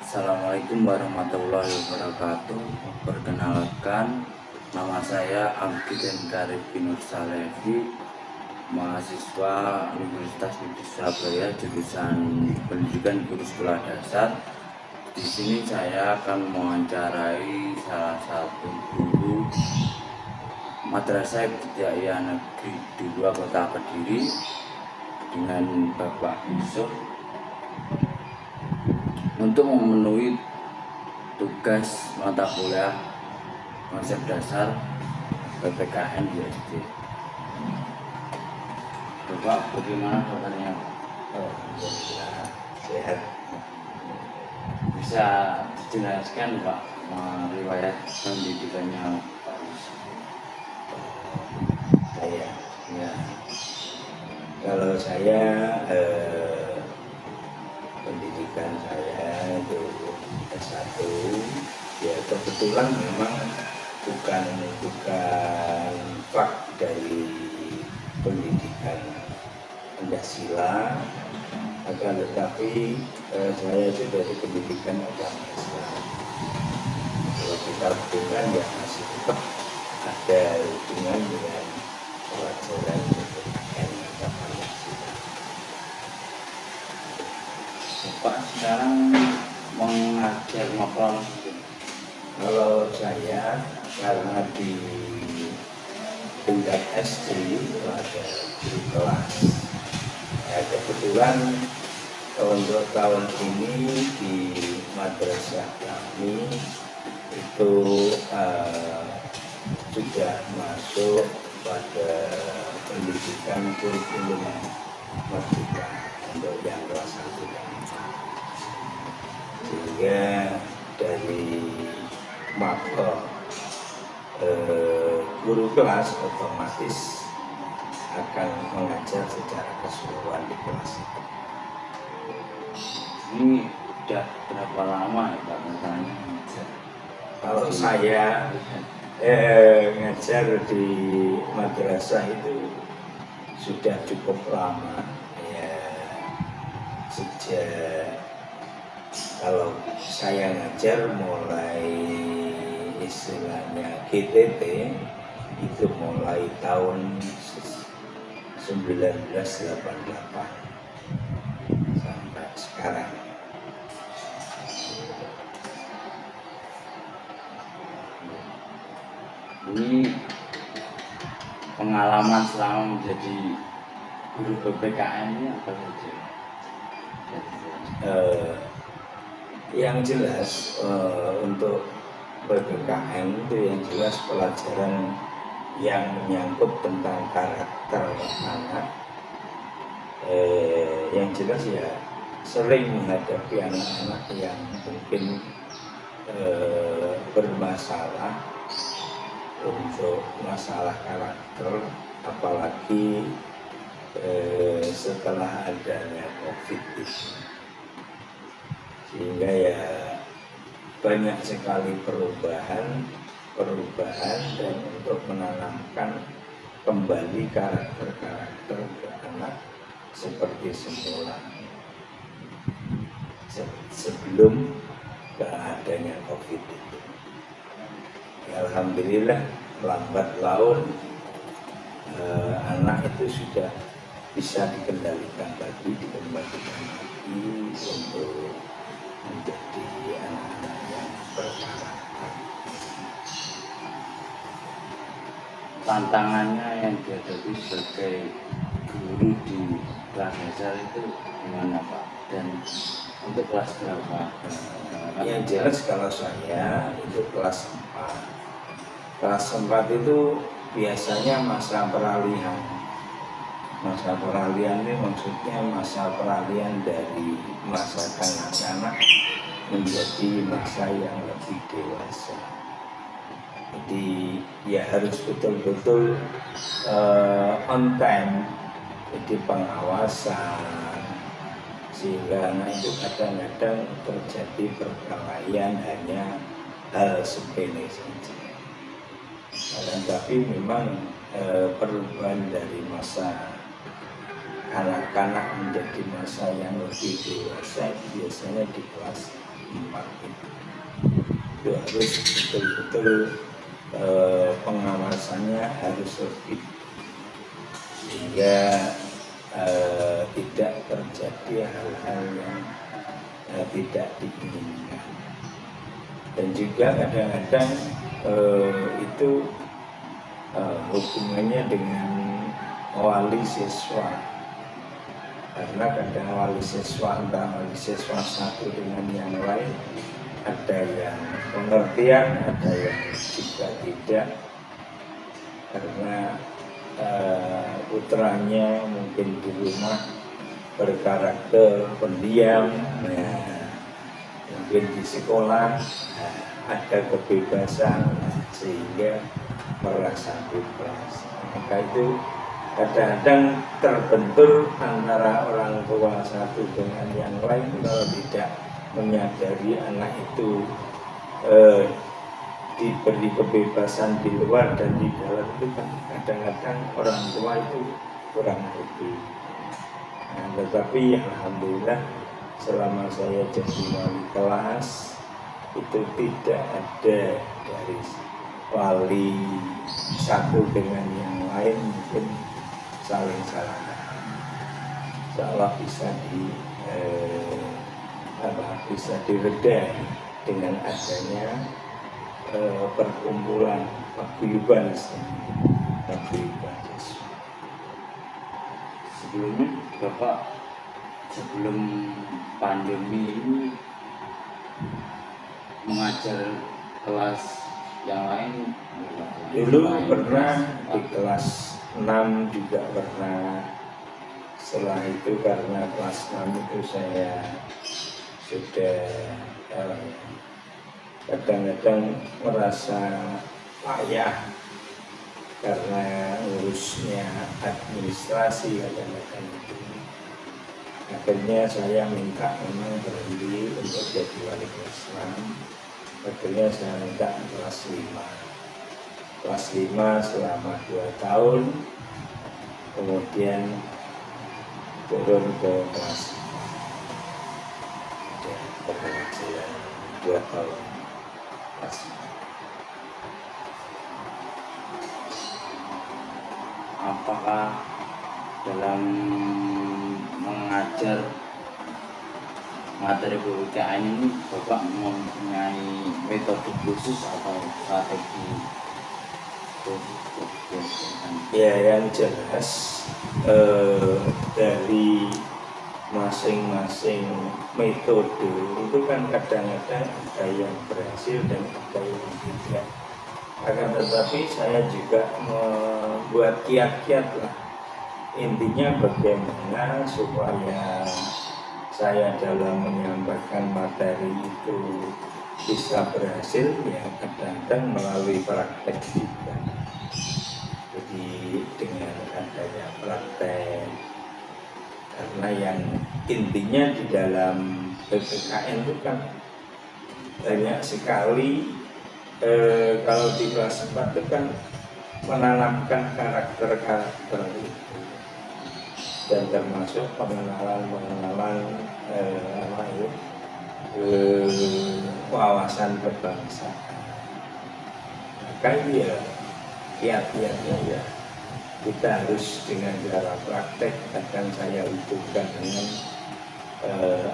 Assalamualaikum warahmatullahi wabarakatuh. Perkenalkan, nama saya Abdul Karim bin Nur Salehi, mahasiswa Universitas Negeri Surabaya, jurusan Pendidikan Guru Sekolah Dasar. Di sini saya akan mewawancarai salah satu guru Madrasah Ibtidaiyah Negeri 2 Kota Kediri dengan Bapak Yusuf untuk memenuhi tugas mata kuliah konsep dasar PPKN di SD. Bapak, bagaimana kabarnya? Sehat. Bisa dijelaskan Pak riwayat pendidikannya Pak Yusuf? Kalau saya pendidikan saya itu S1, ya kebetulan memang bukan fak dari pendidikan Pancasila, akan tetapi saya itu dari pendidikan agama Islam. Kalau kita hubungan ya masih tetap ada hubungan dengan pelajaran pendidikan agama Islam. Pak sekarang mengajar maklum. Kalau saya karena di tingkat SD itu ada guru kelas. Ya, kebetulan untuk tahun ini di madrasah kami itu sudah masuk pada pendidikan kurikulum merdeka untuk yang kelas 1 dan 4. Sehingga dari mapel guru kelas otomatis akan mengajar secara keseluruhan di kelas itu. Ini udah berapa lama ya Pak katanya? Kalau saya ngajar di madrasah itu sudah cukup lama, ya sejak kalau saya ngajar mulai istilahnya GTT itu mulai tahun 1988 sampai sekarang. Ini pengalaman selama menjadi guru PPKN ini apa saja? Yang jelas untuk PPKN itu yang jelas pelajaran yang menyangkut tentang karakter anak. Yang jelas ya sering menghadapi anak-anak yang mungkin bermasalah untuk masalah karakter, apalagi setelah adanya COVID itu. Sehingga ya banyak sekali perubahan dan untuk menanamkan kembali karakter ke anak seperti semula sebelum adanya COVID itu. Ya, alhamdulillah lambat laun anak itu sudah bisa dikembalikan lagi untuk menjadi anak-anak yang berkarakter. Tantangannya yang dihadapi sebagai guru di kelas dasar itu gimana Pak? Dan untuk kelas berapa? Yang jelas kalau saya itu kelas 4. Kelas 4 itu biasanya masa peralihan. Masa peralihan ini maksudnya masa peralihan dari masa kanak-kanak menjadi masa yang lebih dewasa. Jadi ya harus betul-betul on time, jadi pengawasan, sehingga anak itu kadang-kadang terjadi perkelahian hanya hal sepele saja. Tapi memang perubahan dari masa anak-anak menjadi masa yang lebih dewasa biasanya di kelas 4 itu harus betul-betul pengawasannya harus lebih sehingga tidak terjadi hal-hal yang tidak diinginkan. Dan juga kadang-kadang itu hubungannya dengan wali siswa, karena kadang wali siswa antara wali siswa satu dengan yang lain ada yang pengertian, ada yang juga tidak, karena putranya mungkin di rumah berkarakter pendiam, mungkin di sekolah ada kebebasan sehingga merasa bebas. Maka itu kadang-kadang terbentur antara orang tua satu dengan yang lain kalau tidak menyadari anak itu diberi kebebasan di luar dan di dalam itu kan kadang-kadang orang tua itu kurang lebih. Nah, tetapi alhamdulillah selama saya jadi wali kelas itu tidak ada dari wali satu dengan yang lain mungkin saling salah. Insyaallah bisa direda dengan adanya perkumpulan paguyuban siswa. Sebelumnya Bapak sebelum pandemi ini mengajar kelas yang lain? Dulu pernah di kelas 6 juga pernah. Setelah itu karena kelas 6 itu saya sudah kadang-kadang merasa payah karena ngurusnya administrasi kadang-kadang itu. Akhirnya saya minta memang berhenti untuk jadi wali kelas 6. Akhirnya saya minta kelas 5. Kelas 5 selama 2 tahun, kemudian turun ke kelas 4. Berpenghasilan 2 tahun. Apakah dalam mengajar materi PPKN ini Bapak mempunyai metode khusus atau strategi khusus? Ya, yang jelas dari masing-masing metode itu kan kadang-kadang ada yang berhasil dan ada yang tidak. Akan tetapi saya juga membuat kiat-kiat lah. Intinya bagaimana supaya saya dalam menyampaikan materi itu bisa berhasil, ya kadang-kadang melalui praktek juga. Jadi dengan adanya praktek, karena yang intinya di dalam PPKN itu kan banyak sekali kalau di kelas 4 itu kan menanamkan karakter-karakter itu, dan termasuk pengenalan wawasan kebangsaan. Maka ya kiat-kiatnya ya kita harus dengan cara praktek, akan saya hubungkan dengan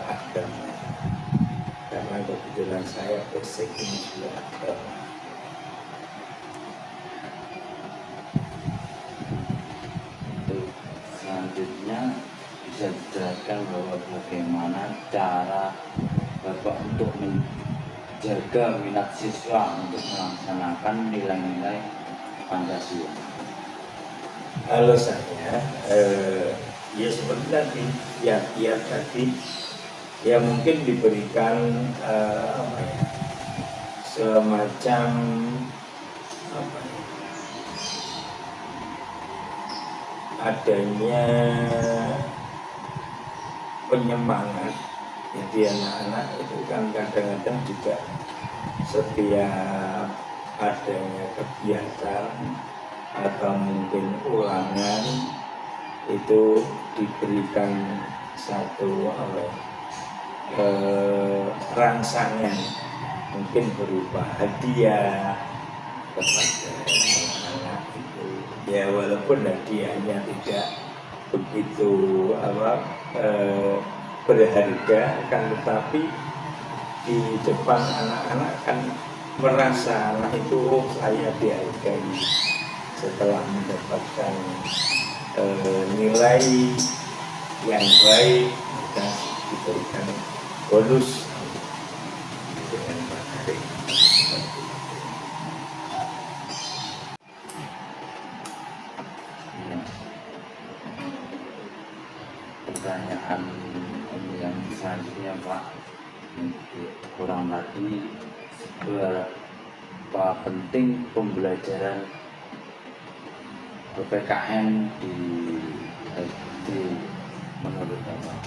agama, karena kebetulan saya basicnya juga agama. Selanjutnya bisa dijelaskan bahwa bagaimana cara Bapak untuk menjaga minat siswa untuk melaksanakan nilai-nilai Pancasila. Kalau saya ya seperti tadi, kiat-kiat tadi ya mungkin diberikan semacam adanya penyemangat. Jadi anak-anak itu kan kadang-kadang juga setiap adanya kegiatan atau mungkin ulangan itu diberikan satu rangsangan, mungkin berupa hadiah kepada anak-anak itu. Ya walaupun hadiahnya tidak begitu berharga, kan tetapi di depan anak-anak kan merasa anak itu saya dihargai setelah mendapatkan nilai yang baik, dan diberikan bonus dengan materi. Pertanyaan yang selanjutnya Pak, kurang tadi seberapa penting pembelajaran PPKN di SD menurut Bapak?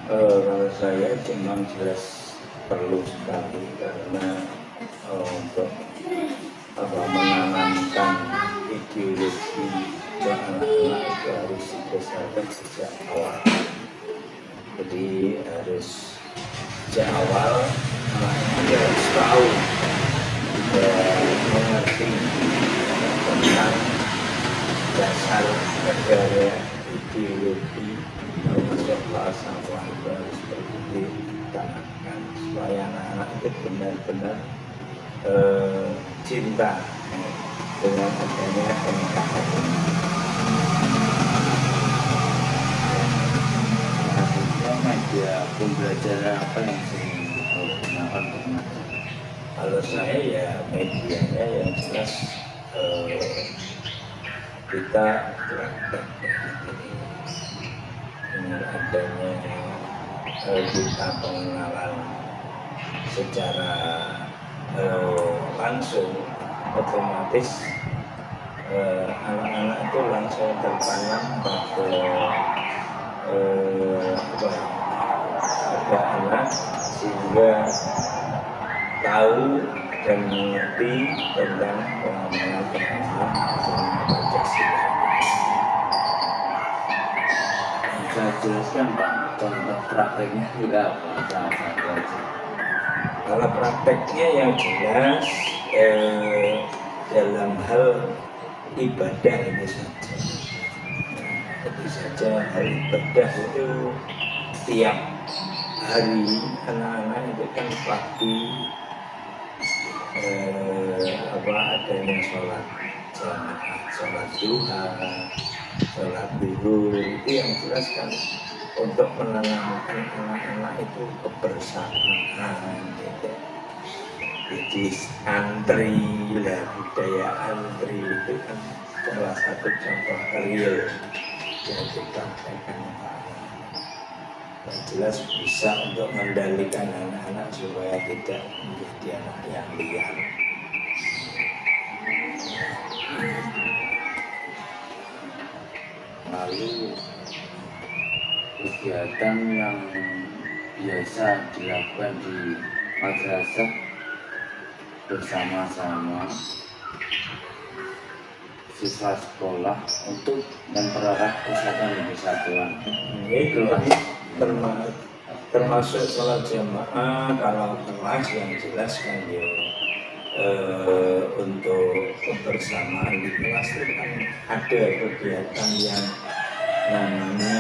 Kalau saya memang jelas perlu sekali, karena untuk menanamkan ideologi ke anak-anak itu harus dibesarkan sejak awal. Jadi harus sejak awal anak-anak harus tahu, mengerti tentang dasar negara, ideologi, termasuk bahasa itu harus ditanamkan supaya anak-anak itu benar-benar cinta dengan adanya NKRI. Media pembelajaran apa yang sering digunakan untuk mengajar? Kalau saya ya medianya yang jelas kita praktek dengan adanya kita pengenalan secara langsung, otomatis anak-anak itu langsung tertanam pada anak, sehingga tahu dan mengerti tentang pemahaman Pancasila. Bisa jelaskan Pak contoh prakteknya juga apa? Kalau prakteknya yang jelas dalam hal ibadah ini saja. Tentu saja hal ibadah itu tiap hari anak-anak itu kan pagi adanya sholat jamaah, sholat duha, sholat zuhur, itu yang jelas kan untuk menanamkan anak-anak itu kebersamaan gitu. Jadi antri, budaya antri itu kan salah satu contoh real yang dipraktekkan Pak. Yang jelas bisa untuk mengendalikan anak-anak supaya tidak menjadi anak yang liar. Lalu kegiatan yang biasa dilakukan di madrasah bersama-sama siswa sekolah untuk mempererat persatuan dan kesatuan. Itu termasuk sholat jamaah. Kalau kelas yang jelas kan ya untuk kebersamaan di kelas itu kan ada kegiatan yang namanya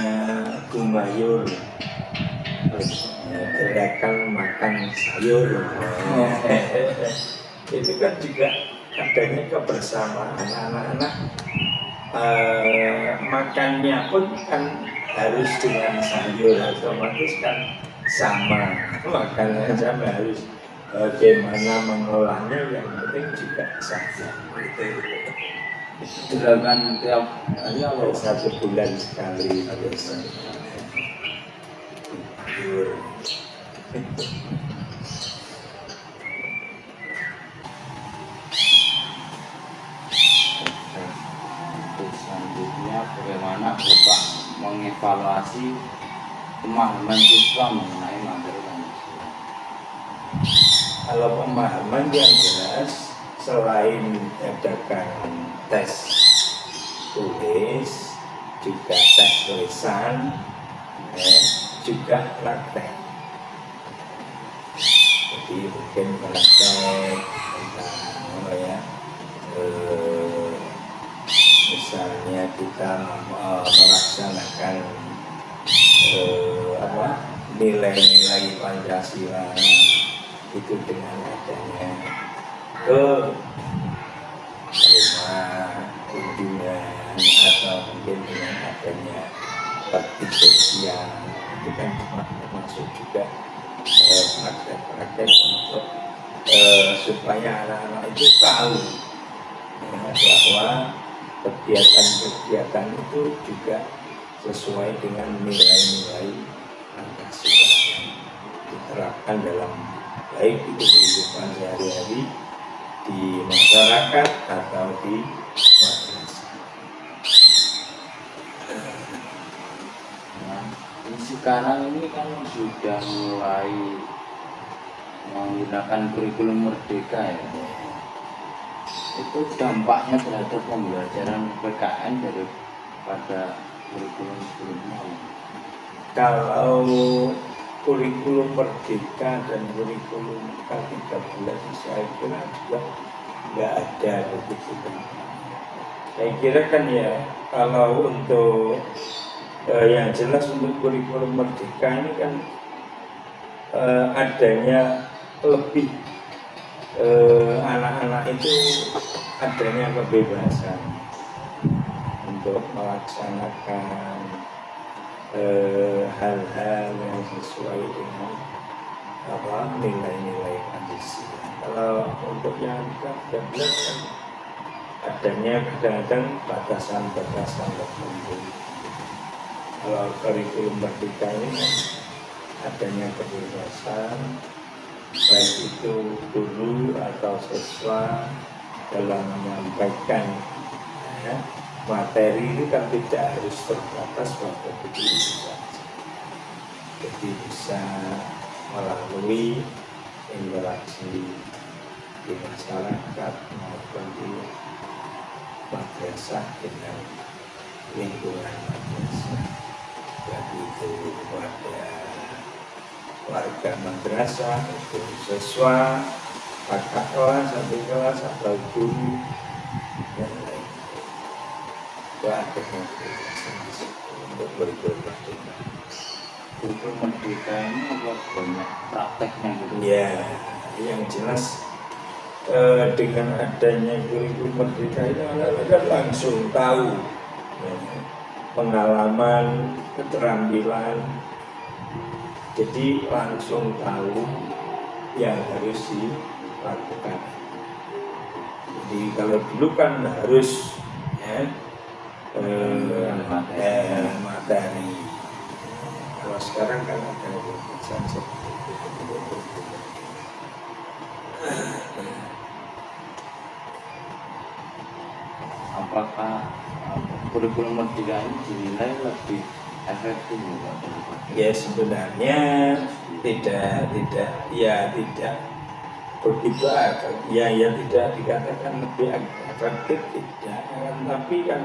gumayur, gerakan makan sayur. Itu kan juga adanya kebersamaan anak-anak, makannya pun kan harus dengan sayur, otomatis kan sama, makannya sama, harus bagaimana mengolahnya yang penting juga sama. Dilakukan tiap hari atau 1 bulan sekali biasanya. Selanjutnya, bagaimana Bapak mengevaluasi pemahaman siswa mengenai materi Pancasila? Kalau pemahaman yang jelas, selain adakan tes tulis, juga tes tulisan, juga praktek. Jadi mungkin praktek tentang apa ya, misalnya kita melaksanakan nilai-nilai Pancasila itu dengan adanya ke rumah kunjungan atau mungkin dengan adanya bakti sosial, itu kan termasuk juga praktek-praktek untuk supaya anak-anak itu tahu bahwa kegiatan-kegiatan itu juga sesuai dengan nilai-nilai Pancasila yang diterapkan dalam baik itu kehidupan sehari-hari di masyarakat atau di madrasah. Nah, sekarang ini kan sudah mulai menggunakan kurikulum merdeka ya. Itu dampaknya terhadap pembelajaran PKN daripada kurikulum sebelumnya. Kalau kurikulum merdeka dan kurikulum K13 saya kira juga nggak ada begitu. Saya kira kan ya kalau untuk yang jelas untuk kurikulum merdeka ini kan adanya lebih anak-anak itu adanya kebebasan untuk melaksanakan hal-hal yang sesuai dengan nilai-nilai Pancasila. Kalau untuk yang K13 kan adanya kadang-kadang batasan-batasan tertentu. Kalau kurikulum merdeka ini kan adanya kebebasan, baik itu guru atau siswa dalam menyampaikan materi itu kan tidak harus terbatas pada guru saja. Jadi bisa melalui interaksi di masyarakat maupun di madrasah dengan lingkungan madrasah. Jadi itu warga madrasah, itu siswa, kakak kelas, adik kelas, atau guru dan lain. Itu ada untuk kurikulum merdeka. Kurikulum merdeka ini apa banyak prakteknya gitu? Ya, yang jelas dengan adanya kurikulum merdeka itu anak-anak langsung tahu pengalaman, keterampilan, jadi langsung tahu yang harus dilakukan. Jadi kalau dulu kan harus materi. Kalau sekarang kan ada kebiasaan seperti itu. Apakah kurikulum merdeka ini dinilai lebih efektif Ya sebenarnya tidak begitu tidak dikatakan lebih efektif tidak, tapi kan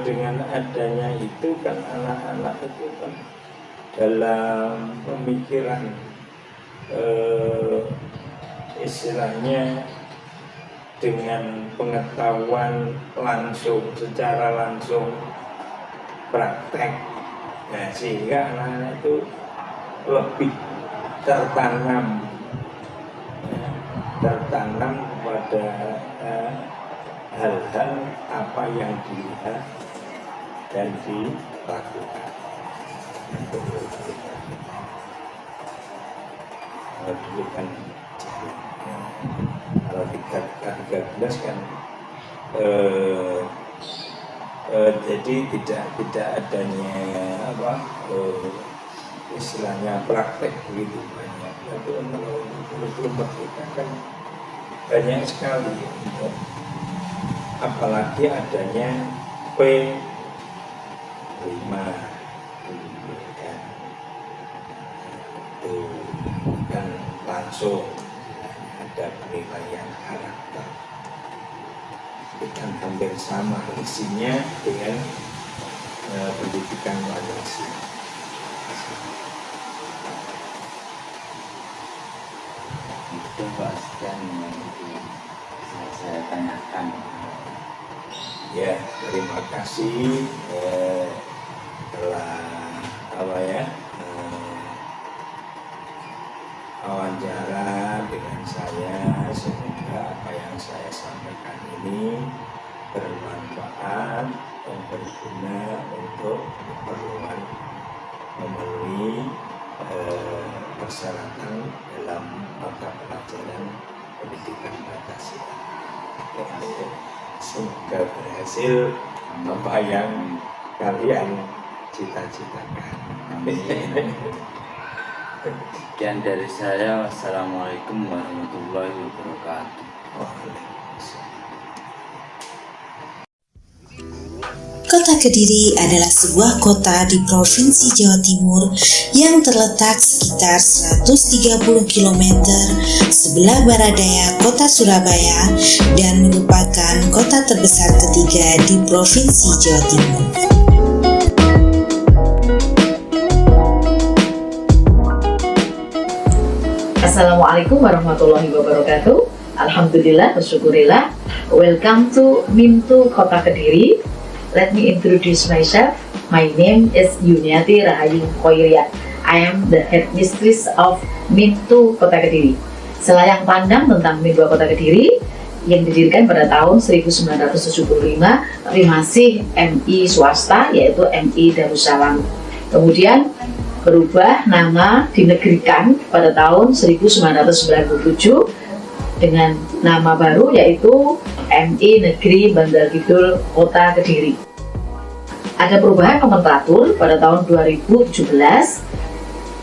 dengan adanya itu kan anak-anak itu kan dalam pemikiran istilahnya dengan pengetahuan langsung, secara langsung praktek, nah sehingga anak-anak itu lebih tertanam kepada hal-hal apa yang dilihat dan dilakukan. Kalau dulu kan kalau 13 kan jadi tidak adanya istilahnya praktek begitu banyak. Tapi kalau kurikulum merdeka kan banyak sekali, apalagi adanya P5 kan, itu kan langsung ada penilaian karakter, itu kan hampir sama isinya dengan pendidikan Pancasila. Itu Pak sekian yang itu saya tanyakan. Ya, terima kasih telah wawancara dengan saya. Semoga apa yang saya sampaikan ini bermanfaat dan berguna untuk keperluan memenuhi persyaratan dalam mata pelajaran pendidikan Pancasila. Semoga berhasil apa yang kalian cita-citakan. Sekian dari saya. Wassalamualaikum warahmatullahi wabarakatuh. Kota Kediri adalah sebuah kota di Provinsi Jawa Timur yang terletak sekitar 130 km sebelah barat daya kota Surabaya dan merupakan kota terbesar ketiga di Provinsi Jawa Timur. Assalamualaikum warahmatullahi wabarakatuh. Alhamdulillah, bersyukurillah. Welcome to Mintu Kota Kediri. Let me introduce myself. My name is Yuniati Rahayu Khoiriah. I am the headmistress of Mintu Kota Kediri. Selayang pandang tentang Mintu Kota Kediri yang didirikan pada tahun 1975 tapi masih MI swasta, yaitu MI Darussalam. Kemudian berubah nama, dinegrikan pada tahun 1997 dengan nama baru, yaitu MI Negeri Bandar Kidul Kota Kediri. Ada perubahan nomenklatur pada tahun 2017,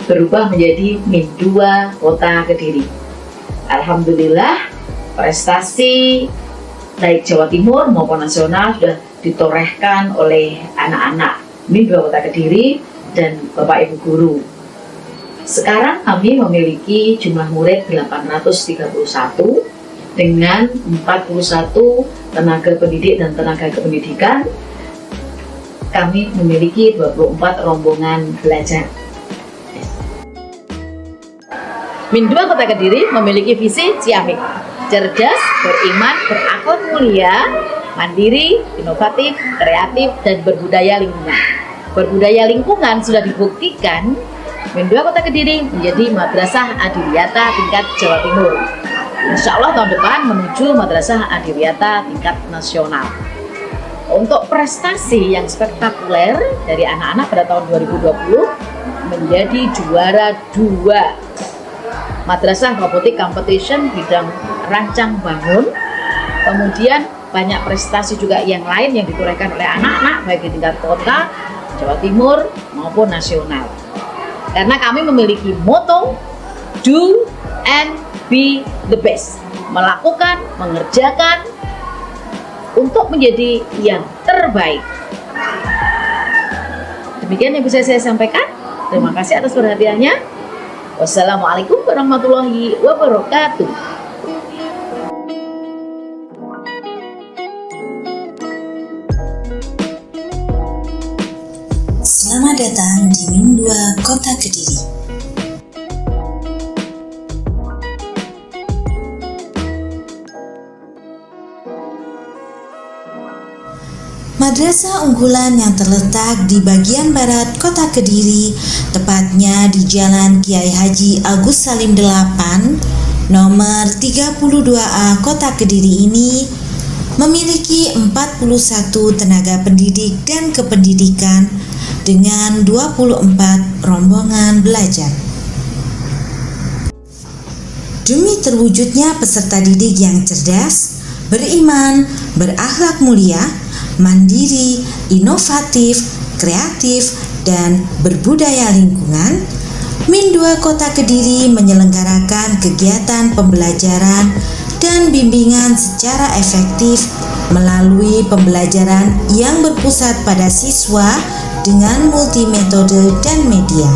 berubah menjadi Min 2 Kota Kediri. Alhamdulillah, prestasi baik Jawa Timur maupun nasional sudah ditorehkan oleh anak-anak Min 2 Kota Kediri dan Bapak Ibu Guru. Sekarang kami memiliki jumlah murid 831 dengan 41 tenaga pendidik dan tenaga kependidikan. Kami memiliki 24 rombongan belajar. Min 2 Kota Kediri memiliki visi ciamik, cerdas, beriman, berakhlak mulia, mandiri, inovatif, kreatif, dan berbudaya lingkungan. Berbudaya lingkungan sudah dibuktikan Min 2 Kota Kediri menjadi Madrasah Adiliyata tingkat Jawa Timur. Insya Allah tahun depan menuju Madrasah Adiliyata tingkat nasional. Untuk prestasi yang spektakuler dari anak-anak pada tahun 2020 menjadi juara 2 Madrasah Robotik Competition bidang rancang bangun. Kemudian banyak prestasi juga yang lain yang ditorehkan oleh anak-anak baik di tingkat kota, Jawa Timur maupun nasional. Karena kami memiliki moto do and be the best, melakukan, mengerjakan untuk menjadi yang terbaik. Demikian yang bisa saya sampaikan. Terima kasih atas perhatiannya. Wassalamualaikum warahmatullahi wabarakatuh. Selamat datang di Min 2 Kota Kediri. Madrasah unggulan yang terletak di bagian barat Kota Kediri, tepatnya di Jalan Kiai Haji Agus Salim 8, nomor 32A Kota Kediri ini memiliki 41 tenaga pendidik dan kependidikan dengan 24 rombongan belajar. Demi terwujudnya peserta didik yang cerdas, beriman, berakhlak mulia, mandiri, inovatif, kreatif, dan berbudaya lingkungan, Min 2 Kota Kediri menyelenggarakan kegiatan pembelajaran dan bimbingan secara efektif melalui pembelajaran yang berpusat pada siswa dengan multimetode dan media.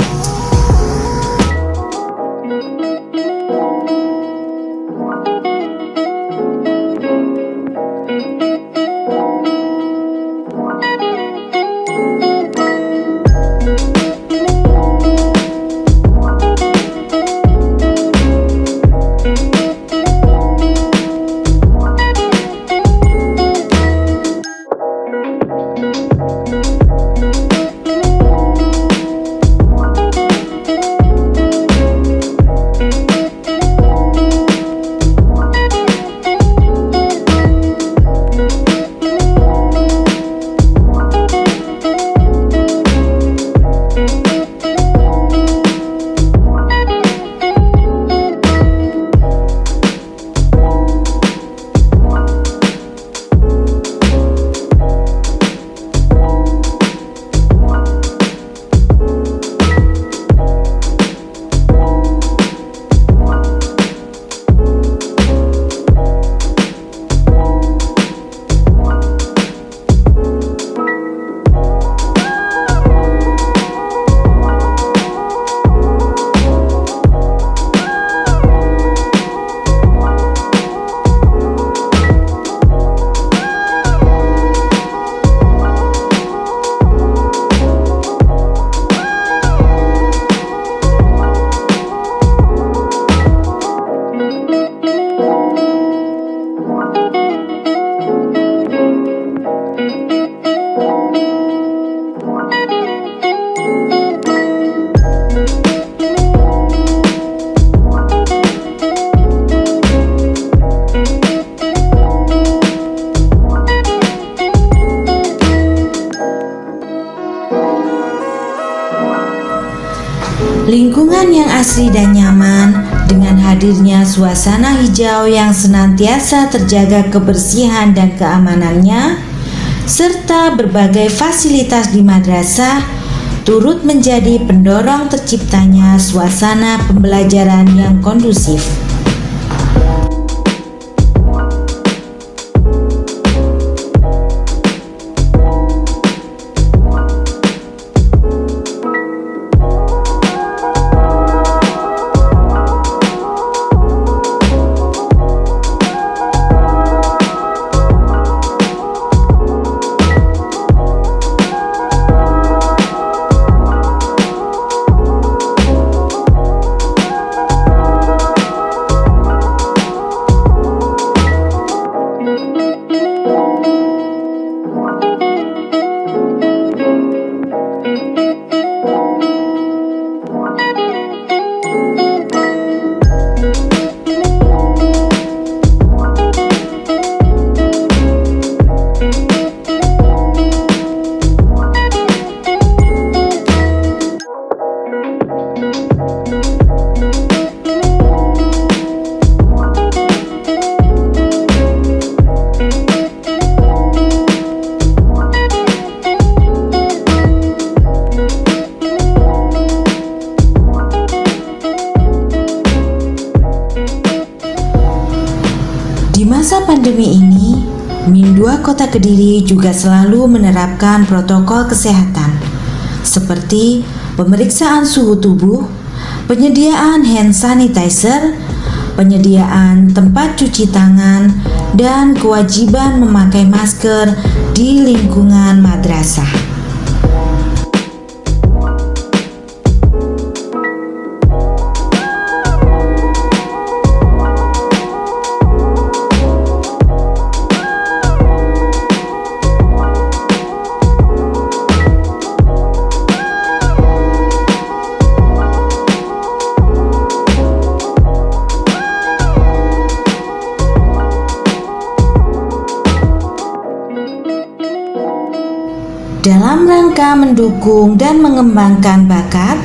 Lingkungan yang asri dan nyaman dengan hadirnya suasana hijau yang senantiasa terjaga kebersihan dan keamanannya, serta berbagai fasilitas di madrasah turut menjadi pendorong terciptanya suasana pembelajaran yang kondusif. Di masa pandemi ini, Min 2 Kota Kediri juga selalu menerapkan protokol kesehatan seperti pemeriksaan suhu tubuh, penyediaan hand sanitizer, penyediaan tempat cuci tangan, dan kewajiban memakai masker di lingkungan madrasah. Dalam rangka mendukung dan mengembangkan bakat,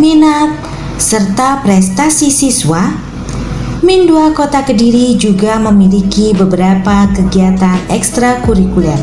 minat, serta prestasi siswa, Min 2 Kota Kediri juga memiliki beberapa kegiatan ekstrakurikuler.